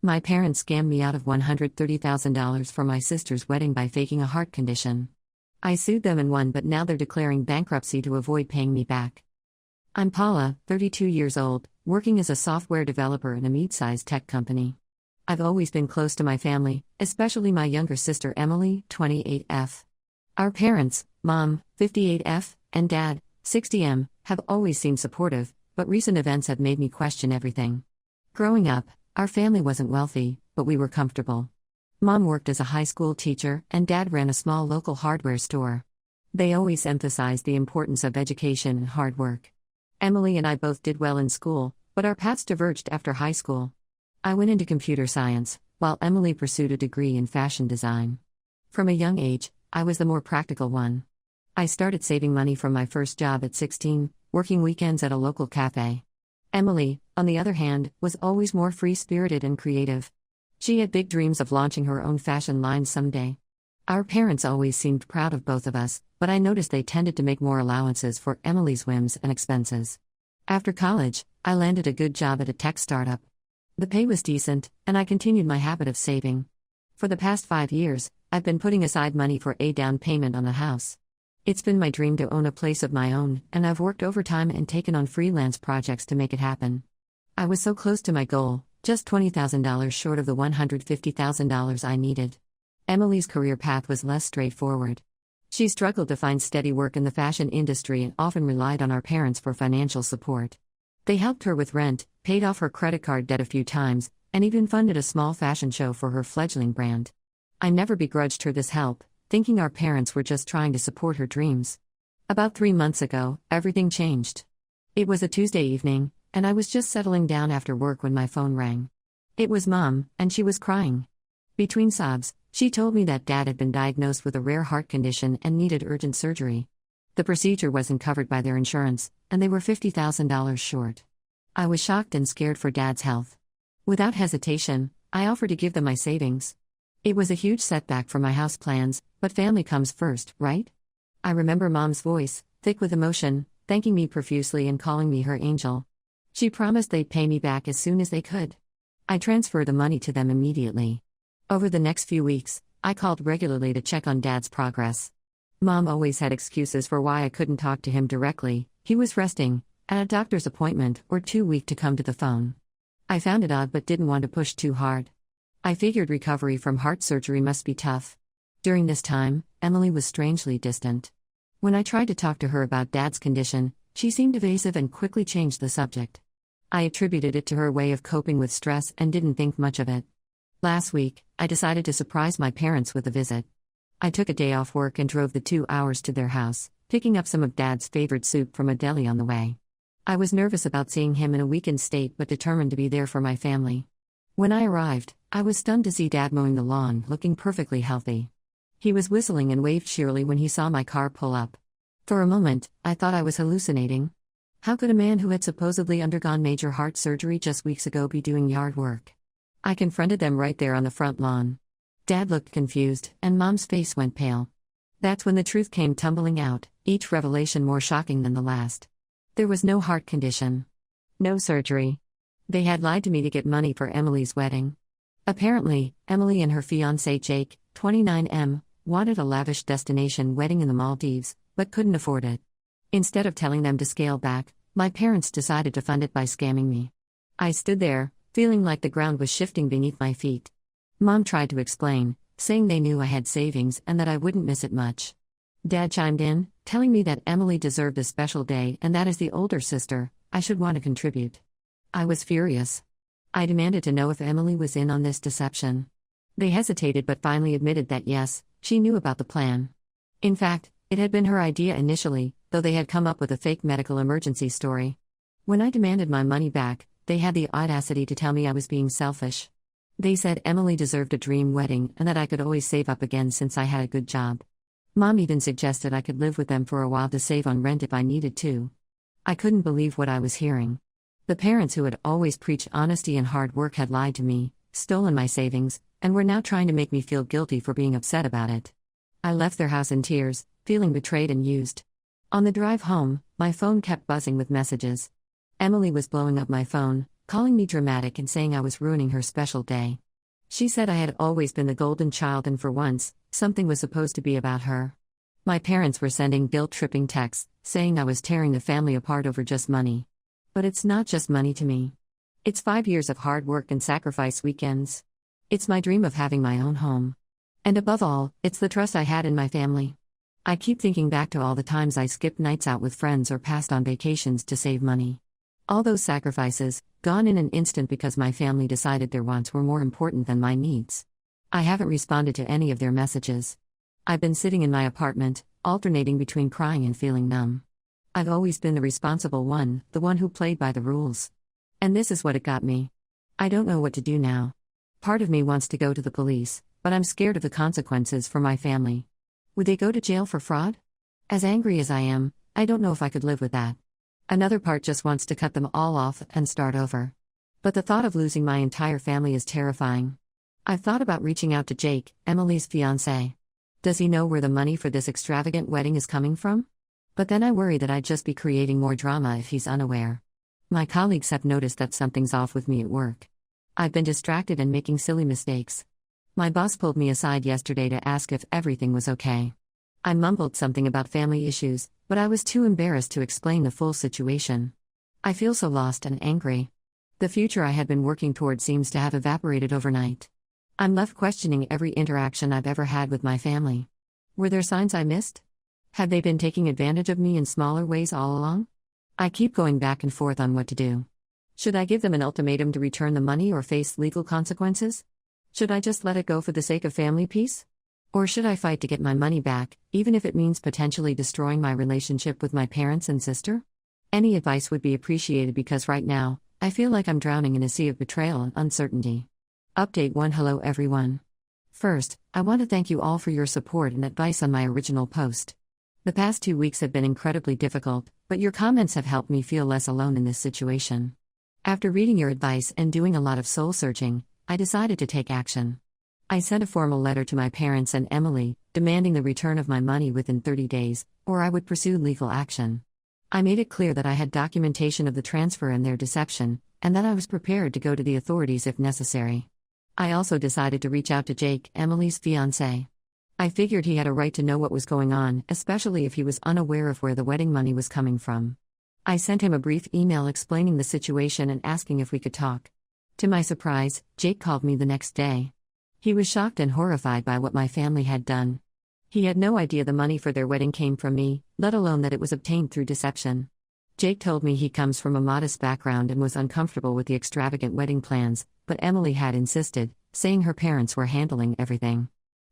My parents scammed me out of $130,000 for my sister's wedding by faking a heart condition. I sued them and won, but now they're declaring bankruptcy to avoid paying me back. I'm Paula, 32 years old, working as a software developer in a mid-sized tech company. I've always been close to my family, especially my younger sister Emily, 28F. Our parents, Mom, 58F, and Dad, 60M, have always seemed supportive, but recent events have made me question everything. Growing up, our family wasn't wealthy, but we were comfortable. Mom worked as a high school teacher, and Dad ran a small local hardware store. They always emphasized the importance of education and hard work. Emily and I both did well in school, but our paths diverged after high school. I went into computer science, while Emily pursued a degree in fashion design. From a young age, I was the more practical one. I started saving money from my first job at 16, working weekends at a local cafe. Emily, on the other hand, was always more free-spirited and creative. She had big dreams of launching her own fashion line someday. Our parents always seemed proud of both of us, but I noticed they tended to make more allowances for Emily's whims and expenses. After college, I landed a good job at a tech startup. The pay was decent, and I continued my habit of saving. For the past 5 years, I've been putting aside money for a down payment on a house. It's been my dream to own a place of my own, and I've worked overtime and taken on freelance projects to make it happen. I was so close to my goal, just $20,000 short of the $150,000 I needed. Emily's career path was less straightforward. She struggled to find steady work in the fashion industry and often relied on our parents for financial support. They helped her with rent, paid off her credit card debt a few times, and even funded a small fashion show for her fledgling brand. I never begrudged her this help, thinking our parents were just trying to support her dreams. About 3 months ago, everything changed. It was a Tuesday evening, and I was just settling down after work when my phone rang. It was Mom, and she was crying. Between sobs, she told me that Dad had been diagnosed with a rare heart condition and needed urgent surgery. The procedure wasn't covered by their insurance, and they were $50,000 short. I was shocked and scared for Dad's health. Without hesitation, I offered to give them my savings. It was a huge setback for my house plans, but family comes first, right? I remember Mom's voice, thick with emotion, thanking me profusely and calling me her angel. She promised they'd pay me back as soon as they could. I transferred the money to them immediately. Over the next few weeks, I called regularly to check on Dad's progress. Mom always had excuses for why I couldn't talk to him directly. He was resting, at a doctor's appointment, or too weak to come to the phone. I found it odd but didn't want to push too hard. I figured recovery from heart surgery must be tough. During this time, Emily was strangely distant. When I tried to talk to her about Dad's condition, she seemed evasive and quickly changed the subject. I attributed it to her way of coping with stress and didn't think much of it. Last week, I decided to surprise my parents with a visit. I took a day off work and drove the 2 hours to their house, picking up some of Dad's favorite soup from a deli on the way. I was nervous about seeing him in a weakened state but determined to be there for my family. When I arrived, I was stunned to see Dad mowing the lawn, looking perfectly healthy. He was whistling and waved cheerily when he saw my car pull up. For a moment, I thought I was hallucinating. How could a man who had supposedly undergone major heart surgery just weeks ago be doing yard work? I confronted them right there on the front lawn. Dad looked confused, and Mom's face went pale. That's when the truth came tumbling out, each revelation more shocking than the last. There was no heart condition. No surgery. They had lied to me to get money for Emily's wedding. Apparently, Emily and her fiancé Jake, 29M, wanted a lavish destination wedding in the Maldives, but couldn't afford it. Instead of telling them to scale back, my parents decided to fund it by scamming me. I stood there, feeling like the ground was shifting beneath my feet. Mom tried to explain, saying they knew I had savings and that I wouldn't miss it much. Dad chimed in, telling me that Emily deserved a special day and that as the older sister, I should want to contribute. I was furious. I demanded to know if Emily was in on this deception. They hesitated but finally admitted that yes, she knew about the plan. In fact, it had been her idea initially, though they had come up with a fake medical emergency story. When I demanded my money back, they had the audacity to tell me I was being selfish. They said Emily deserved a dream wedding and that I could always save up again since I had a good job. Mom even suggested I could live with them for a while to save on rent if I needed to. I couldn't believe what I was hearing. The parents who had always preached honesty and hard work had lied to me, stolen my savings, and were now trying to make me feel guilty for being upset about it. I left their house in tears, feeling betrayed and used. On the drive home, my phone kept buzzing with messages. Emily was blowing up my phone, calling me dramatic and saying I was ruining her special day. She said I had always been the golden child and for once, something was supposed to be about her. My parents were sending guilt-tripping texts, saying I was tearing the family apart over just money. But it's not just money to me. It's 5 years of hard work and sacrifice weekends. It's my dream of having my own home. And above all, it's the trust I had in my family. I keep thinking back to all the times I skipped nights out with friends or passed on vacations to save money. All those sacrifices, gone in an instant because my family decided their wants were more important than my needs. I haven't responded to any of their messages. I've been sitting in my apartment, alternating between crying and feeling numb. I've always been the responsible one, the one who played by the rules. And this is what it got me. I don't know what to do now. Part of me wants to go to the police, but I'm scared of the consequences for my family. Would they go to jail for fraud? As angry as I am, I don't know if I could live with that. Another part just wants to cut them all off and start over. But the thought of losing my entire family is terrifying. I've thought about reaching out to Jake, Emily's fiancé. Does he know where the money for this extravagant wedding is coming from? But then I worry that I'd just be creating more drama if he's unaware. My colleagues have noticed that something's off with me at work. I've been distracted and making silly mistakes. My boss pulled me aside yesterday to ask if everything was okay. I mumbled something about family issues, but I was too embarrassed to explain the full situation. I feel so lost and angry. The future I had been working toward seems to have evaporated overnight. I'm left questioning every interaction I've ever had with my family. Were there signs I missed? Had they been taking advantage of me in smaller ways all along? I keep going back and forth on what to do. Should I give them an ultimatum to return the money or face legal consequences? Should I just let it go for the sake of family peace? Or should I fight to get my money back, even if it means potentially destroying my relationship with my parents and sister? Any advice would be appreciated because right now, I feel like I'm drowning in a sea of betrayal and uncertainty. Update 1. Hello everyone. First, I want to thank you all for your support and advice on my original post. The past 2 weeks have been incredibly difficult, but your comments have helped me feel less alone in this situation. After reading your advice and doing a lot of soul-searching, I decided to take action. I sent a formal letter to my parents and Emily, demanding the return of my money within 30 days, or I would pursue legal action. I made it clear that I had documentation of the transfer and their deception, and that I was prepared to go to the authorities if necessary. I also decided to reach out to Jake, Emily's fiancé. I figured he had a right to know what was going on, especially if he was unaware of where the wedding money was coming from. I sent him a brief email explaining the situation and asking if we could talk. To my surprise, Jake called me the next day. He was shocked and horrified by what my family had done. He had no idea the money for their wedding came from me, let alone that it was obtained through deception. Jake told me he comes from a modest background and was uncomfortable with the extravagant wedding plans, but Emily had insisted, saying her parents were handling everything.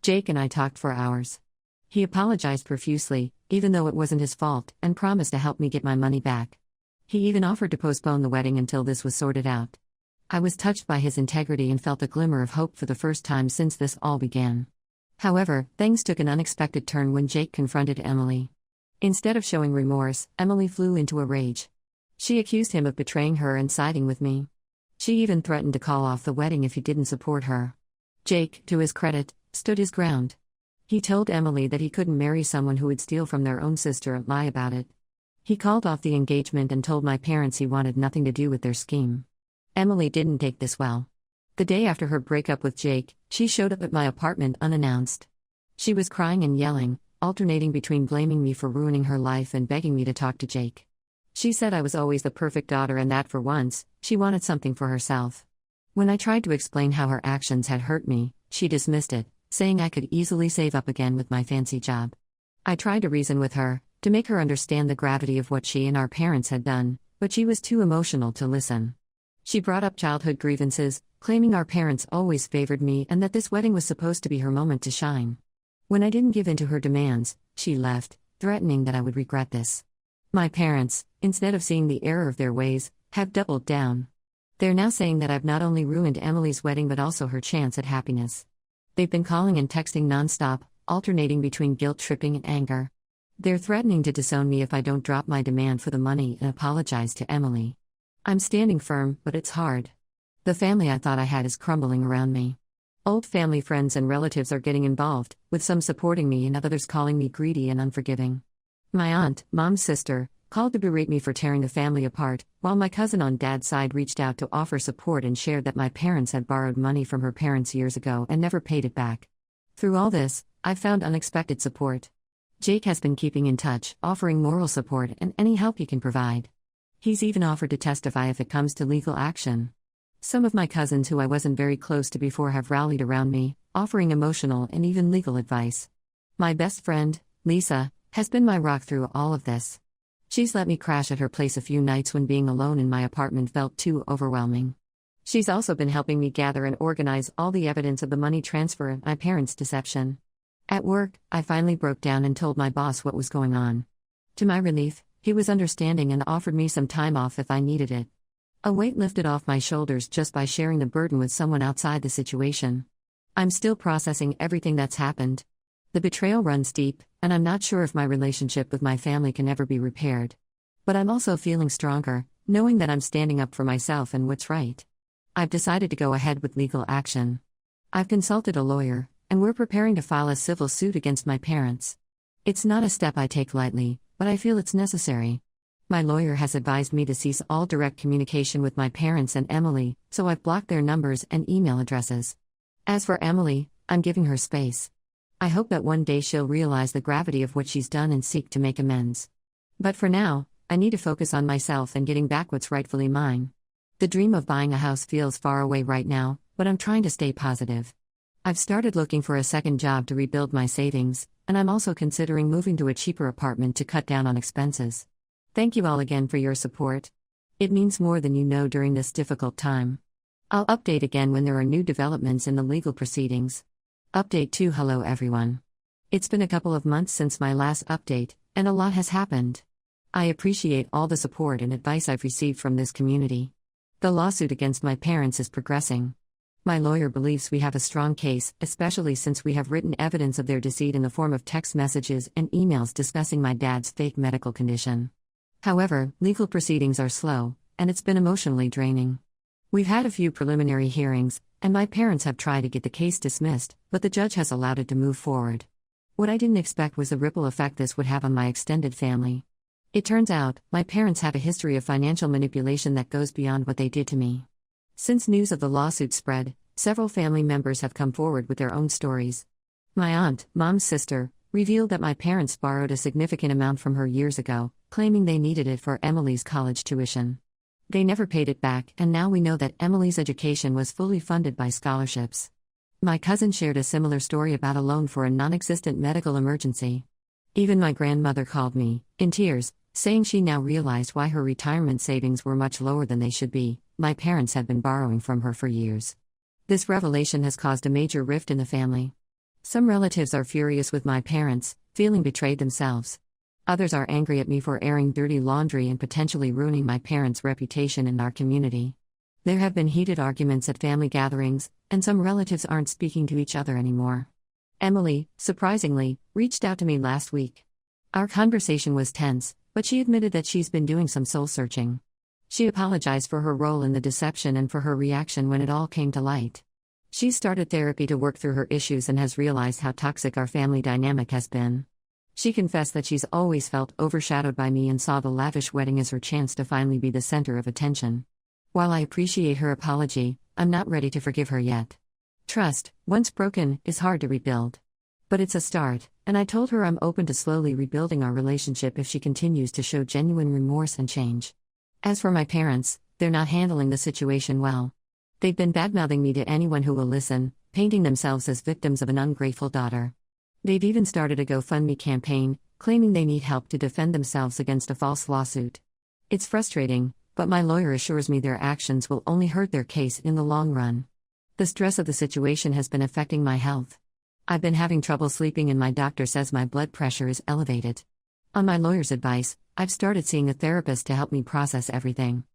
Jake and I talked for hours. He apologized profusely, even though it wasn't his fault, and promised to help me get my money back. He even offered to postpone the wedding until this was sorted out. I was touched by his integrity and felt a glimmer of hope for the first time since this all began. However, things took an unexpected turn when Jake confronted Emily. Instead of showing remorse, Emily flew into a rage. She accused him of betraying her and siding with me. She even threatened to call off the wedding if he didn't support her. Jake, to his credit, stood his ground. He told Emily that he couldn't marry someone who would steal from their own sister and lie about it. He called off the engagement and told my parents he wanted nothing to do with their scheme. Emily didn't take this well. The day after her breakup with Jake, she showed up at my apartment unannounced. She was crying and yelling, alternating between blaming me for ruining her life and begging me to talk to Jake. She said I was always the perfect daughter and that for once, she wanted something for herself. When I tried to explain how her actions had hurt me, she dismissed it, saying I could easily save up again with my fancy job. I tried to reason with her, to make her understand the gravity of what she and our parents had done, but she was too emotional to listen. She brought up childhood grievances, claiming our parents always favored me and that this wedding was supposed to be her moment to shine. When I didn't give in to her demands, she left, threatening that I would regret this. My parents, instead of seeing the error of their ways, have doubled down. They're now saying that I've not only ruined Emily's wedding but also her chance at happiness. They've been calling and texting nonstop, alternating between guilt-tripping and anger. They're threatening to disown me if I don't drop my demand for the money and apologize to Emily. I'm standing firm, but it's hard. The family I thought I had is crumbling around me. Old family friends and relatives are getting involved, with some supporting me and others calling me greedy and unforgiving. My aunt, mom's sister, called to berate me for tearing the family apart, while my cousin on dad's side reached out to offer support and shared that my parents had borrowed money from her parents years ago and never paid it back. Through all this, I've found unexpected support. Jake has been keeping in touch, offering moral support and any help he can provide. He's even offered to testify if it comes to legal action. Some of my cousins who I wasn't very close to before have rallied around me, offering emotional and even legal advice. My best friend, Lisa, has been my rock through all of this. She's let me crash at her place a few nights when being alone in my apartment felt too overwhelming. She's also been helping me gather and organize all the evidence of the money transfer and my parents' deception. At work, I finally broke down and told my boss what was going on. To my relief, he was understanding and offered me some time off if I needed it. A weight lifted off my shoulders just by sharing the burden with someone outside the situation. I'm still processing everything that's happened. The betrayal runs deep, and I'm not sure if my relationship with my family can ever be repaired. But I'm also feeling stronger, knowing that I'm standing up for myself and what's right. I've decided to go ahead with legal action. I've consulted a lawyer, and we're preparing to file a civil suit against my parents. It's not a step I take lightly, but I feel it's necessary. My lawyer has advised me to cease all direct communication with my parents and Emily, so I've blocked their numbers and email addresses. As for Emily, I'm giving her space. I hope that one day she'll realize the gravity of what she's done and seek to make amends. But for now, I need to focus on myself and getting back what's rightfully mine. The dream of buying a house feels far away right now, but I'm trying to stay positive. I've started looking for a second job to rebuild my savings, and I'm also considering moving to a cheaper apartment to cut down on expenses. Thank you all again for your support. It means more than you know during this difficult time. I'll update again when there are new developments in the legal proceedings. Update 2. Hello everyone. It's been a couple of months since my last update, and a lot has happened. I appreciate all the support and advice I've received from this community. The lawsuit against my parents is progressing. My lawyer believes we have a strong case, especially since we have written evidence of their deceit in the form of text messages and emails discussing my dad's fake medical condition. However, legal proceedings are slow, and it's been emotionally draining. We've had a few preliminary hearings, and my parents have tried to get the case dismissed, but the judge has allowed it to move forward. What I didn't expect was the ripple effect this would have on my extended family. It turns out, my parents have a history of financial manipulation that goes beyond what they did to me. Since news of the lawsuit spread, several family members have come forward with their own stories. My aunt, Mom's sister, revealed that my parents borrowed a significant amount from her years ago, claiming they needed it for Emily's college tuition. They never paid it back, and now we know that Emily's education was fully funded by scholarships. My cousin shared a similar story about a loan for a non-existent medical emergency. Even my grandmother called me, in tears, saying she now realized why her retirement savings were much lower than they should be. My parents had been borrowing from her for years. This revelation has caused a major rift in the family. Some relatives are furious with my parents, feeling betrayed themselves. Others are angry at me for airing dirty laundry and potentially ruining my parents' reputation in our community. There have been heated arguments at family gatherings, and some relatives aren't speaking to each other anymore. Emily, surprisingly, reached out to me last week. Our conversation was tense, but she admitted that she's been doing some soul-searching. She apologized for her role in the deception and for her reaction when it all came to light. She's started therapy to work through her issues and has realized how toxic our family dynamic has been. She confessed that she's always felt overshadowed by me and saw the lavish wedding as her chance to finally be the center of attention. While I appreciate her apology, I'm not ready to forgive her yet. Trust, once broken, is hard to rebuild. But it's a start, and I told her I'm open to slowly rebuilding our relationship if she continues to show genuine remorse and change. As for my parents, they're not handling the situation well. They've been badmouthing me to anyone who will listen, painting themselves as victims of an ungrateful daughter. They've even started a GoFundMe campaign, claiming they need help to defend themselves against a false lawsuit. It's frustrating, but my lawyer assures me their actions will only hurt their case in the long run. The stress of the situation has been affecting my health. I've been having trouble sleeping and my doctor says my blood pressure is elevated. On my lawyer's advice, I've started seeing a therapist to help me process everything.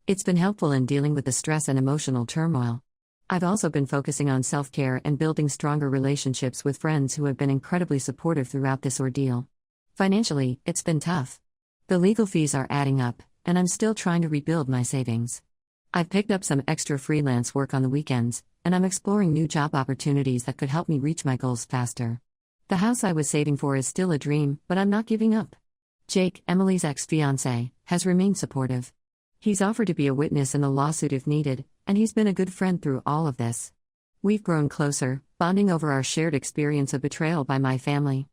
It's been helpful in dealing with the stress and emotional turmoil. I've also been focusing on self-care and building stronger relationships with friends who have been incredibly supportive throughout this ordeal. Financially, it's been tough. The legal fees are adding up, and I'm still trying to rebuild my savings. I've picked up some extra freelance work on the weekends, and I'm exploring new job opportunities that could help me reach my goals faster. The house I was saving for is still a dream, but I'm not giving up. Jake, Emily's ex-fiancé, has remained supportive. He's offered to be a witness in the lawsuit if needed, and he's been a good friend through all of this. We've grown closer, bonding over our shared experience of betrayal by my family.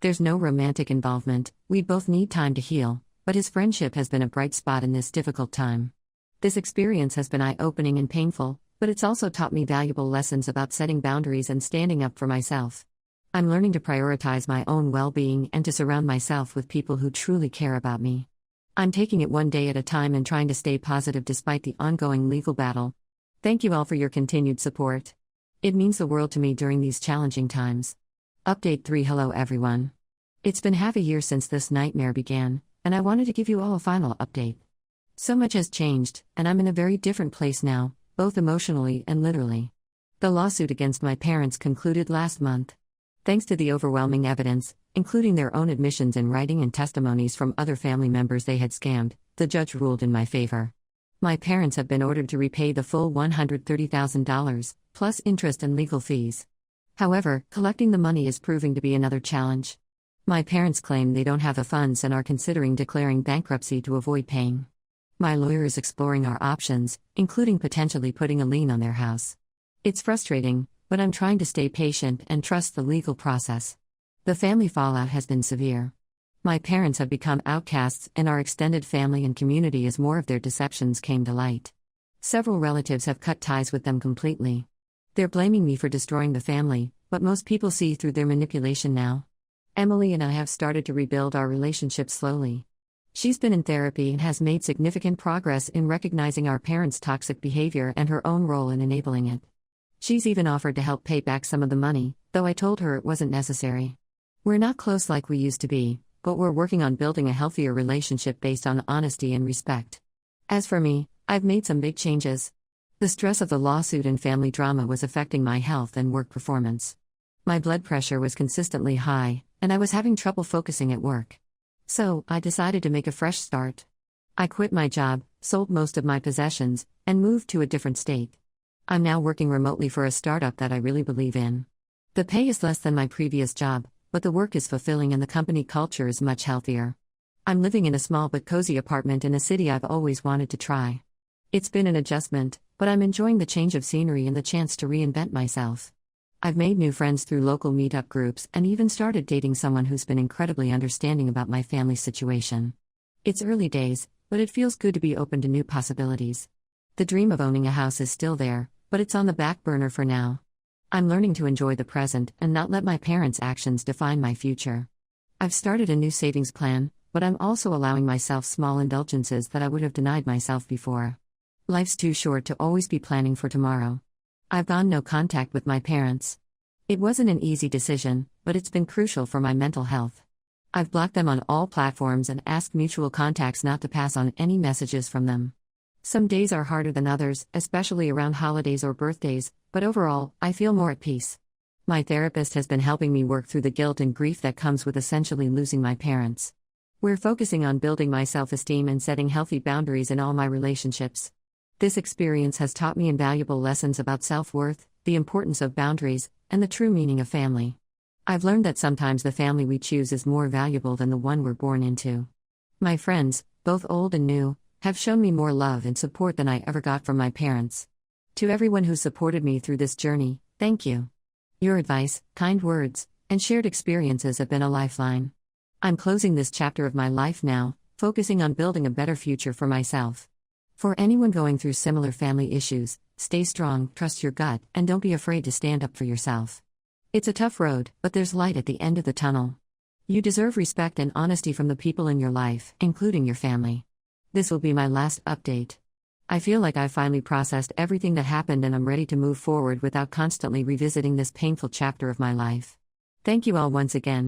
There's no romantic involvement, we both need time to heal, but his friendship has been a bright spot in this difficult time. This experience has been eye-opening and painful, but it's also taught me valuable lessons about setting boundaries and standing up for myself. I'm learning to prioritize my own well-being and to surround myself with people who truly care about me. I'm taking it one day at a time and trying to stay positive despite the ongoing legal battle. Thank you all for your continued support. It means the world to me during these challenging times. Update 3. Hello everyone. It's been half a year since this nightmare began, and I wanted to give you all a final update. So much has changed, and I'm in a very different place now, both emotionally and literally. The lawsuit against my parents concluded last month. Thanks to the overwhelming evidence, including their own admissions in writing and testimonies from other family members they had scammed, the judge ruled in my favor. My parents have been ordered to repay the full $130,000, plus interest and legal fees. However, collecting the money is proving to be another challenge. My parents claim they don't have the funds and are considering declaring bankruptcy to avoid paying. My lawyer is exploring our options, including potentially putting a lien on their house. It's frustrating, but I'm trying to stay patient and trust the legal process. The family fallout has been severe. My parents have become outcasts in our extended family and community as more of their deceptions came to light. Several relatives have cut ties with them completely. They're blaming me for destroying the family, but most people see through their manipulation now. Emily and I have started to rebuild our relationship slowly. She's been in therapy and has made significant progress in recognizing our parents' toxic behavior and her own role in enabling it. She's even offered to help pay back some of the money, though I told her it wasn't necessary. We're not close like we used to be, but we're working on building a healthier relationship based on honesty and respect. As for me, I've made some big changes. The stress of the lawsuit and family drama was affecting my health and work performance. My blood pressure was consistently high, and I was having trouble focusing at work. So, I decided to make a fresh start. I quit my job, sold most of my possessions, and moved to a different state. I'm now working remotely for a startup that I really believe in. The pay is less than my previous job, but the work is fulfilling and the company culture is much healthier. I'm living in a small but cozy apartment in a city I've always wanted to try. It's been an adjustment, but I'm enjoying the change of scenery and the chance to reinvent myself. I've made new friends through local meetup groups and even started dating someone who's been incredibly understanding about my family's situation. It's early days, but it feels good to be open to new possibilities. The dream of owning a house is still there, but it's on the back burner for now. I'm learning to enjoy the present and not let my parents' actions define my future. I've started a new savings plan, but I'm also allowing myself small indulgences that I would have denied myself before. Life's too short to always be planning for tomorrow. I've gone no contact with my parents. It wasn't an easy decision, but it's been crucial for my mental health. I've blocked them on all platforms and asked mutual contacts not to pass on any messages from them. Some days are harder than others, especially around holidays or birthdays, but overall, I feel more at peace. My therapist has been helping me work through the guilt and grief that comes with essentially losing my parents. We're focusing on building my self-esteem and setting healthy boundaries in all my relationships. This experience has taught me invaluable lessons about self-worth, the importance of boundaries, and the true meaning of family. I've learned that sometimes the family we choose is more valuable than the one we're born into. My friends, both old and new, have shown me more love and support than I ever got from my parents. To everyone who supported me through this journey, thank you. Your advice, kind words, and shared experiences have been a lifeline. I'm closing this chapter of my life now, focusing on building a better future for myself. For anyone going through similar family issues, stay strong, trust your gut, and don't be afraid to stand up for yourself. It's a tough road, but there's light at the end of the tunnel. You deserve respect and honesty from the people in your life, including your family. This will be my last update. I feel like I've finally processed everything that happened and I'm ready to move forward without constantly revisiting this painful chapter of my life. Thank you all once again.